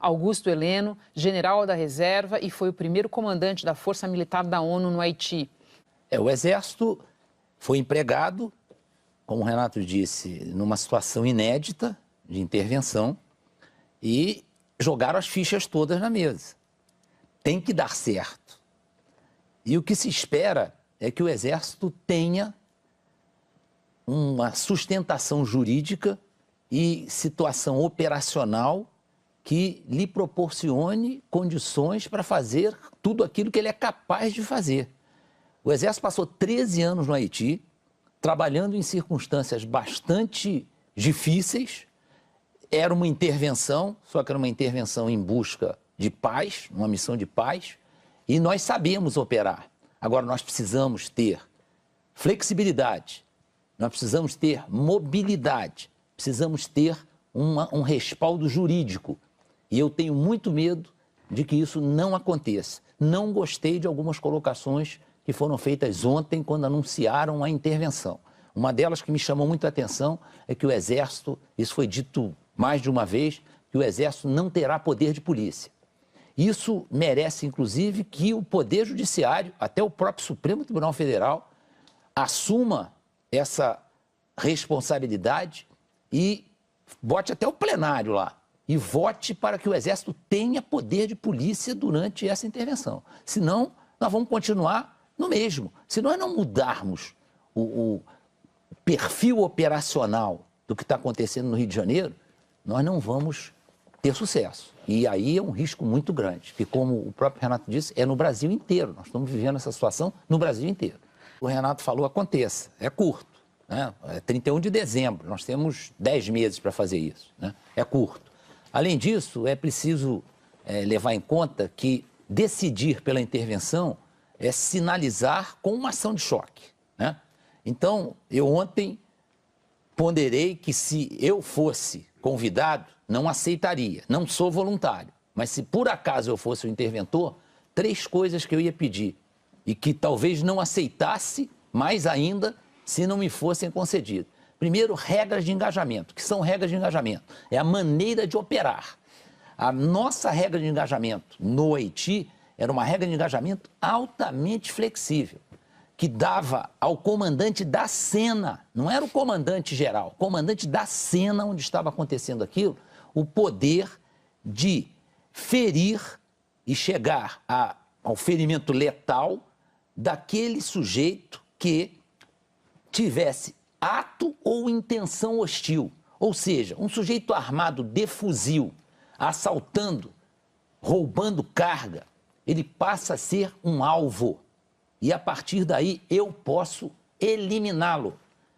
Augusto Heleno, general da reserva e foi o primeiro comandante da Força Militar da ONU no Haiti. O Exército foi empregado, como o Renato disse, numa situação inédita de intervenção e jogaram as fichas todas na mesa. Tem que dar certo. E o que se espera é que o Exército tenha uma sustentação jurídica e situação operacional que lhe proporcione condições para fazer tudo aquilo que ele é capaz de fazer. O Exército passou 13 anos no Haiti, trabalhando em circunstâncias bastante difíceis. Era uma intervenção, só que era uma intervenção em busca de paz, uma missão de paz, e nós sabemos operar. Agora, nós precisamos ter flexibilidade, nós precisamos ter mobilidade, precisamos ter um respaldo jurídico. E eu tenho muito medo de que isso não aconteça. Não gostei de algumas colocações que foram feitas ontem quando anunciaram a intervenção. Uma delas que me chamou muito a atenção é que o Exército, isso foi dito mais de uma vez, que o Exército não terá poder de polícia. Isso merece, inclusive, que o Poder Judiciário, até o próprio Supremo Tribunal Federal, assuma essa responsabilidade e bote até o plenário lá e vote para que o Exército tenha poder de polícia durante essa intervenção. Senão, nós vamos continuar no mesmo. Se nós não mudarmos o perfil operacional do que está acontecendo no Rio de Janeiro, nós não vamos ter sucesso. E aí é um risco muito grande, que como o próprio Renato disse, é no Brasil inteiro. Nós estamos vivendo essa situação no Brasil inteiro. O Renato falou, aconteça, é curto, né? É 31 de dezembro, nós temos 10 meses para fazer isso, né? É curto. Além disso, é preciso levar em conta que decidir pela intervenção é sinalizar com uma ação de choque, né? Então, eu ontem ponderei que se eu fosse convidado, não aceitaria, não sou voluntário. Mas se por acaso eu fosse o interventor, 3 coisas que eu ia pedir e que talvez não aceitasse, mais ainda, se não me fossem concedidas. Primeiro, regras de engajamento. O que são regras de engajamento? É a maneira de operar. A nossa regra de engajamento no Haiti era uma regra de engajamento altamente flexível, que dava ao comandante da cena, não era o comandante geral, o comandante da cena onde estava acontecendo aquilo, o poder de ferir e chegar ao ferimento letal daquele sujeito que tivesse ato ou intenção hostil. Ou seja, um sujeito armado de fuzil, assaltando, roubando carga, ele passa a ser um alvo. E a partir daí eu posso eliminá-lo.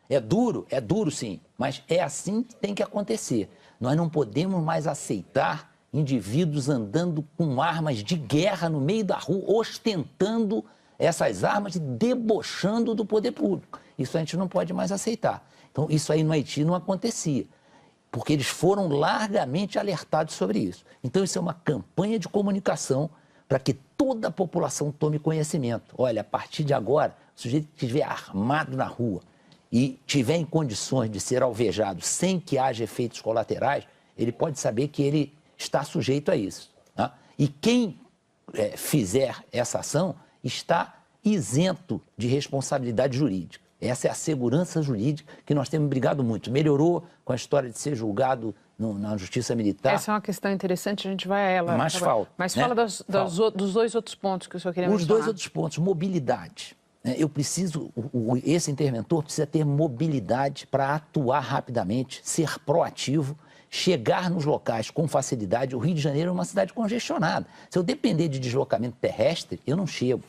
É duro sim, mas é assim que tem que acontecer. Nós não podemos mais aceitar indivíduos andando com armas de guerra no meio da rua, ostentando essas armas e debochando do poder público. Isso a gente não pode mais aceitar. Então, isso aí no Haiti não acontecia, porque eles foram largamente alertados sobre isso. Então, isso é uma campanha de comunicação para que toda a população tome conhecimento. Olha, a partir de agora, o sujeito que estiver armado na rua e tiver em condições de ser alvejado sem que haja efeitos colaterais, ele pode saber que ele está sujeito a isso, tá? E quem fizer essa ação está isento de responsabilidade jurídica. Essa é a segurança jurídica que nós temos brigado muito. Melhorou com a história de ser julgado na Justiça Militar. Essa é uma questão interessante, a gente vai a ela. Mas falta. Mas né? fala dos 2 outros pontos que o senhor queria Os mencionar. 2 outros pontos, mobilidade. Esse interventor precisa ter mobilidade para atuar rapidamente, ser proativo, chegar nos locais com facilidade. O Rio de Janeiro é uma cidade congestionada. Se eu depender de deslocamento terrestre, eu não chego.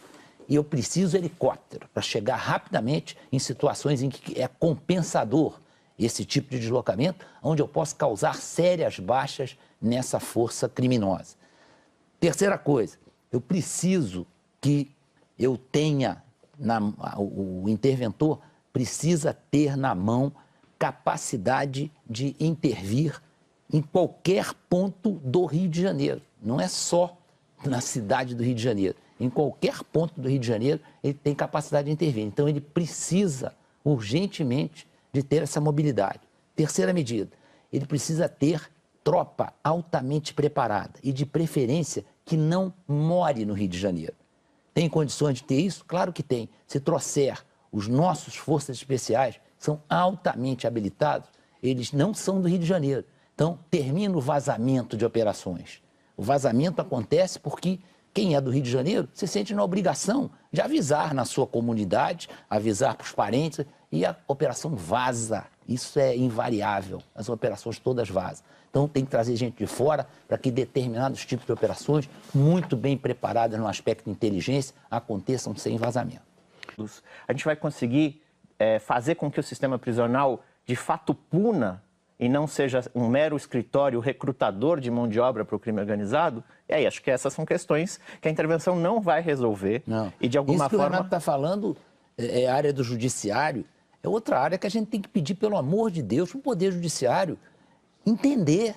E eu preciso de helicóptero para chegar rapidamente em situações em que é compensador esse tipo de deslocamento, onde eu posso causar sérias baixas nessa força criminosa. Terceira coisa, eu preciso que eu tenha, o interventor precisa ter na mão capacidade de intervir em qualquer ponto do Rio de Janeiro. Não é só na cidade do Rio de Janeiro. Em qualquer ponto do Rio de Janeiro, ele tem capacidade de intervir. Então, ele precisa urgentemente de ter essa mobilidade. Terceira medida, ele precisa ter tropa altamente preparada e, de preferência, que não more no Rio de Janeiro. Tem condições de ter isso? Claro que tem. Se trouxer os nossos forças especiais, são altamente habilitados, eles não são do Rio de Janeiro. Então, termina o vazamento de operações. O vazamento acontece porque quem é do Rio de Janeiro se sente na obrigação de avisar na sua comunidade, avisar para os parentes, e a operação vaza. Isso é invariável, as operações todas vazam. Então tem que trazer gente de fora para que determinados tipos de operações, muito bem preparadas no aspecto de inteligência, aconteçam sem vazamento. A gente vai conseguir fazer com que o sistema prisional de fato puna e não seja um mero escritório recrutador de mão de obra para o crime organizado? E aí, acho que essas são questões que a intervenção não vai resolver. Não. E de alguma forma... Isso que forma... o Renato está falando é a área do judiciário, é outra área que a gente tem que pedir, pelo amor de Deus, para o Poder Judiciário entender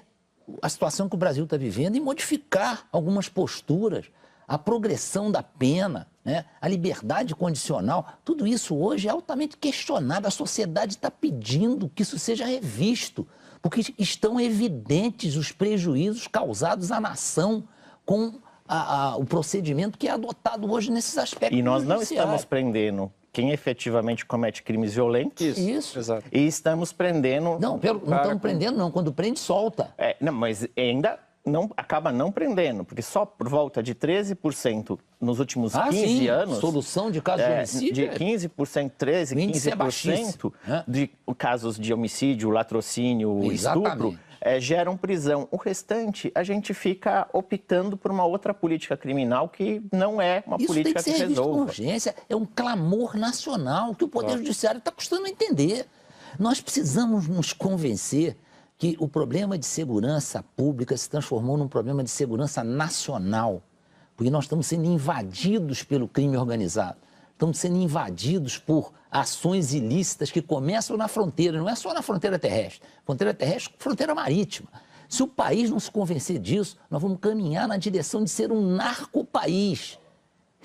a situação que o Brasil está vivendo e modificar algumas posturas, a progressão da pena, né? A liberdade condicional, tudo isso hoje é altamente questionado. A sociedade está pedindo que isso seja revisto, porque estão evidentes os prejuízos causados à nação com o procedimento que é adotado hoje nesses aspectos. E nós não estamos prendendo quem efetivamente comete crimes violentos. Isso. Exato. E estamos prendendo... Não estamos prendendo, não. Quando prende, solta. Não, mas ainda não, acaba não prendendo, porque só por volta de 13% nos últimos 15 anos... Solução de casos de homicídio? De 15%, 13%, 15% de casos de homicídio, latrocínio, estupro, geram prisão. O restante, a gente fica optando por uma outra política criminal que não é uma política que resolva. Isso tem que ser revisto com urgência. É um clamor nacional que o Poder Judiciário está custando entender. Nós precisamos nos convencer que o problema de segurança pública se transformou num problema de segurança nacional, porque nós estamos sendo invadidos pelo crime organizado, estamos sendo invadidos por ações ilícitas que começam na fronteira, não é só na fronteira terrestre, fronteira marítima. Se o país não se convencer disso, nós vamos caminhar na direção de ser um narcopaís.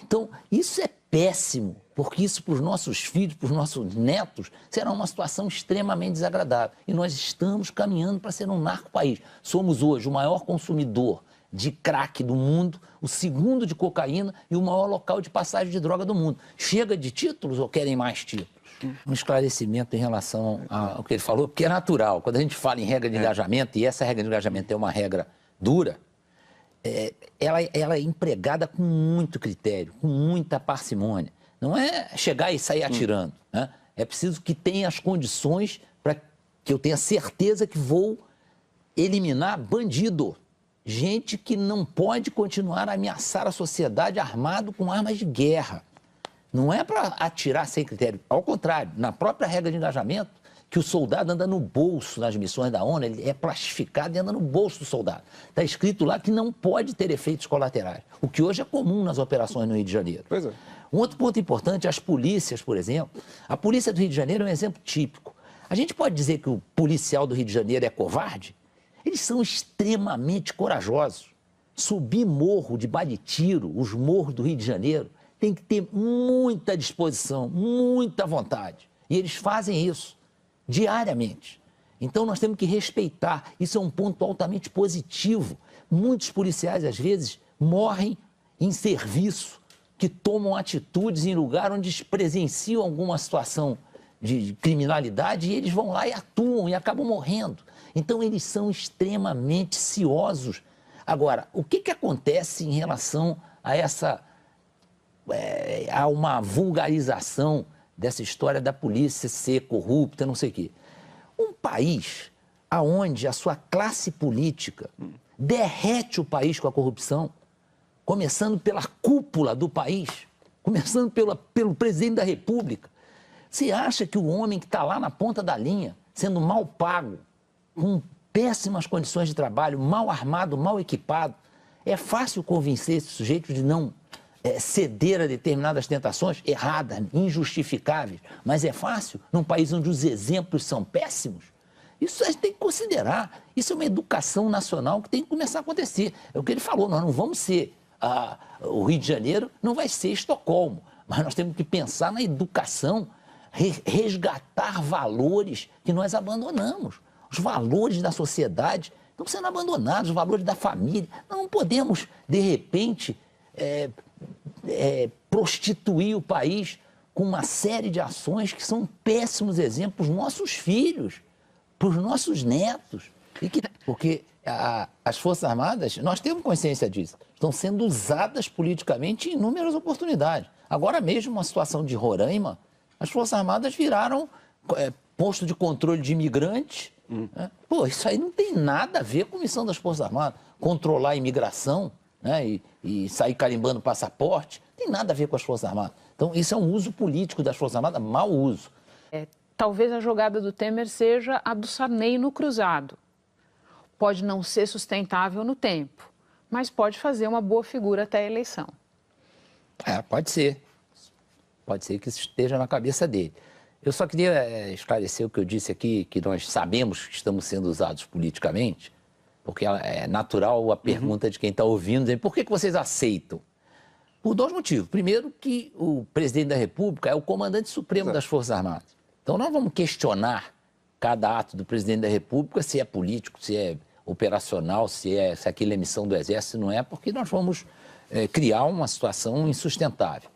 Então, isso é péssimo, porque isso para os nossos filhos, para os nossos netos, será uma situação extremamente desagradável. E nós estamos caminhando para ser um narcopaís. Somos hoje o maior consumidor de crack do mundo, o segundo de cocaína e o maior local de passagem de droga do mundo. Chega de títulos ou querem mais títulos? Um esclarecimento em relação ao que ele falou, porque é natural. Quando a gente fala em regra de engajamento, e essa regra de engajamento é uma regra dura, ela é empregada com muito critério, com muita parcimônia. Não é chegar e sair atirando, né? É preciso que tenha as condições para que eu tenha certeza que vou eliminar bandido. Gente que não pode continuar a ameaçar a sociedade armado com armas de guerra. Não é para atirar sem critério. Ao contrário, na própria regra de engajamento, que o soldado anda no bolso nas missões da ONU, ele é plastificado e anda no bolso do soldado. Está escrito lá que não pode ter efeitos colaterais, o que hoje é comum nas operações no Rio de Janeiro. Pois é. Um outro ponto importante, as polícias, por exemplo. A polícia do Rio de Janeiro é um exemplo típico. A gente pode dizer que o policial do Rio de Janeiro é covarde? Eles são extremamente corajosos. Subir morro de bala de tiro, os morros do Rio de Janeiro, tem que ter muita disposição, muita vontade. E eles fazem isso diariamente. Então nós temos que respeitar. Isso é um ponto altamente positivo. Muitos policiais, às vezes, morrem em serviço, que tomam atitudes em lugar onde presenciam alguma situação de criminalidade e eles vão lá e atuam e acabam morrendo. Então, eles são extremamente ciosos. Agora, o que acontece em relação a a uma vulgarização dessa história da polícia ser corrupta, não sei o quê? Um país onde a sua classe política derrete o país com a corrupção, começando pela cúpula do país, começando pelo presidente da República. Você acha que o homem que está lá na ponta da linha, sendo mal pago, com péssimas condições de trabalho, mal armado, mal equipado, é fácil convencer esse sujeito de não ceder a determinadas tentações erradas, injustificáveis, mas é fácil num país onde os exemplos são péssimos? Isso a gente tem que considerar. Isso é uma educação nacional que tem que começar a acontecer. É o que ele falou, nós não vamos ser... o Rio de Janeiro não vai ser Estocolmo, mas nós temos que pensar na educação, resgatar valores que nós abandonamos. Os valores da sociedade estão sendo abandonados, os valores da família. Nós não podemos, de repente, prostituir o país com uma série de ações que são péssimos exemplos para os nossos filhos, para os nossos netos. Porque as Forças Armadas, nós temos consciência disso, estão sendo usadas politicamente em inúmeras oportunidades. Agora mesmo, uma situação de Roraima, as Forças Armadas viraram posto de controle de imigrantes. Né? Pô, isso aí não tem nada a ver com a missão das Forças Armadas. Controlar a imigração, né? e sair carimbando passaporte, não tem nada a ver com as Forças Armadas. Então, isso é um uso político das Forças Armadas, mau uso. Talvez a jogada do Temer seja a do Sarney no cruzado. Pode não ser sustentável no tempo, mas pode fazer uma boa figura até a eleição. Pode ser. Pode ser que isso esteja na cabeça dele. Eu só queria esclarecer o que eu disse aqui, que nós sabemos que estamos sendo usados politicamente, porque é natural a pergunta de quem está ouvindo, por que vocês aceitam? Por dois motivos. Primeiro, que o presidente da República é o comandante supremo das Forças Armadas. Então, nós vamos questionar cada ato do presidente da República, se é político, se é operacional, se aquilo é missão do Exército, se não é, porque nós vamos criar uma situação insustentável.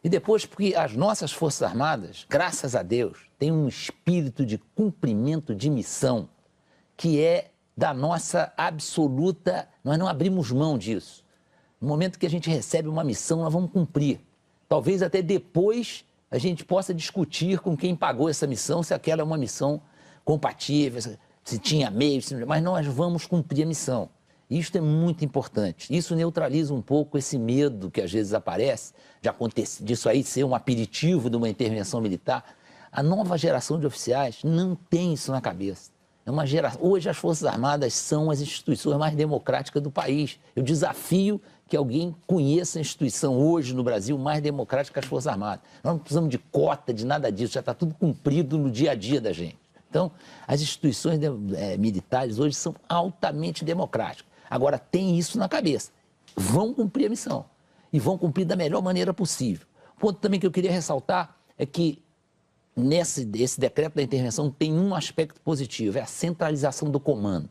E depois, porque as nossas Forças Armadas, graças a Deus, têm um espírito de cumprimento de missão que é da nossa absoluta... Nós não abrimos mão disso. No momento que a gente recebe uma missão, nós vamos cumprir. Talvez até depois a gente possa discutir com quem pagou essa missão, se aquela é uma missão compatível, se tinha meios, mas nós vamos cumprir a missão. Isto é muito importante. Isso neutraliza um pouco esse medo que às vezes aparece disso aí ser um aperitivo de uma intervenção militar. A nova geração de oficiais não tem isso na cabeça. Hoje as Forças Armadas são as instituições mais democráticas do país. Eu desafio que alguém conheça a instituição hoje no Brasil mais democrática que as Forças Armadas. Nós não precisamos de cota, de nada disso, já está tudo cumprido no dia a dia da gente. Então, as instituições militares hoje são altamente democráticas. Agora, tem isso na cabeça. Vão cumprir a missão. E vão cumprir da melhor maneira possível. O ponto também que eu queria ressaltar é que esse decreto da intervenção tem um aspecto positivo, é a centralização do comando.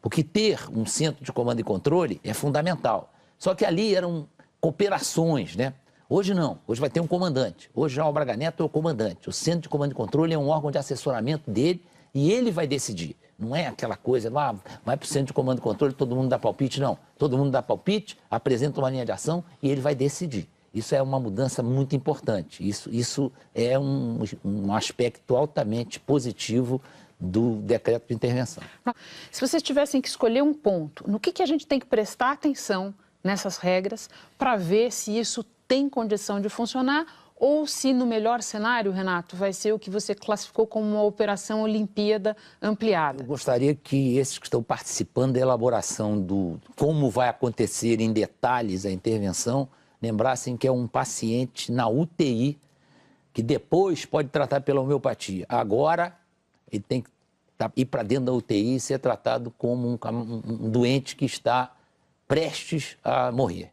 Porque ter um centro de comando e controle é fundamental. Só que ali eram cooperações, né? Hoje não, hoje vai ter um comandante. Hoje já o Braga Neto é o comandante. O centro de comando e controle é um órgão de assessoramento dele e ele vai decidir. Não é aquela coisa, vai para o centro de comando e controle, todo mundo dá palpite, não. Todo mundo dá palpite, apresenta uma linha de ação e ele vai decidir. Isso é uma mudança muito importante. Isso é um aspecto altamente positivo do decreto de intervenção. Se vocês tivessem que escolher um ponto, no que a gente tem que prestar atenção nessas regras para ver se isso tem condição de funcionar ou se, no melhor cenário, Renato, vai ser o que você classificou como uma operação Olimpíada ampliada? Eu gostaria que esses que estão participando da elaboração do como vai acontecer em detalhes a intervenção lembrassem que é um paciente na UTI que depois pode tratar pela homeopatia. Agora, ele tem que ir para dentro da UTI e ser tratado como um doente que está prestes a morrer.